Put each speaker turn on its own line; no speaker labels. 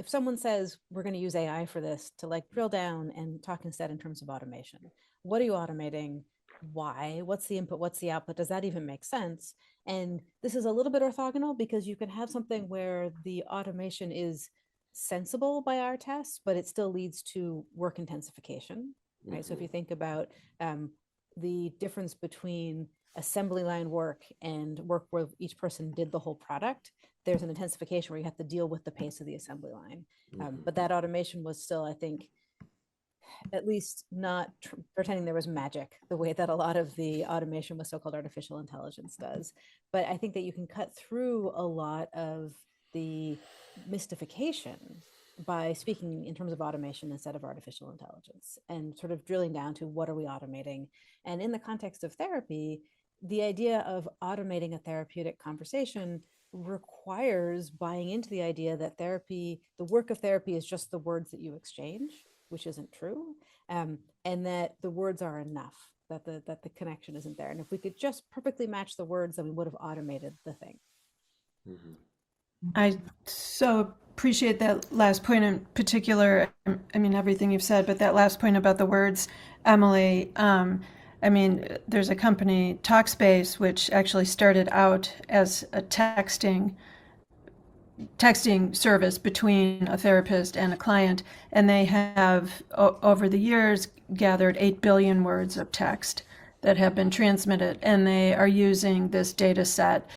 if someone says we're going to use AI for this to like drill down and talk instead in terms of automation, what are you automating? Why? What's the input? What's the output? Does that even make sense? And this is a little bit orthogonal because you can have something where the automation is sensible by our tests, but it still leads to work intensification, right? So if you think about the difference between assembly line work and work where each person did the whole product, there's an intensification where you have to deal with the pace of the assembly line. But that automation was still, I think, at least not pretending there was magic the way that a lot of the automation with so-called artificial intelligence does. But I think that you can cut through a lot of the mystification by speaking in terms of automation instead of artificial intelligence and sort of drilling down to what are we automating. And in the context of therapy, the idea of automating a therapeutic conversation requires buying into the idea that therapy, the work of therapy is just the words that you exchange, which isn't true, and that the words are enough, that the connection isn't there. And if we could just perfectly match the words, then we would have automated the thing.
I so appreciate that last point in particular. I mean, everything you've said, but that last point about the words, Emily. I mean, there's a company, Talkspace, which actually started out as a texting service between a therapist and a client, and they have over the years gathered 8 billion words of text that have been transmitted, and they are using this data set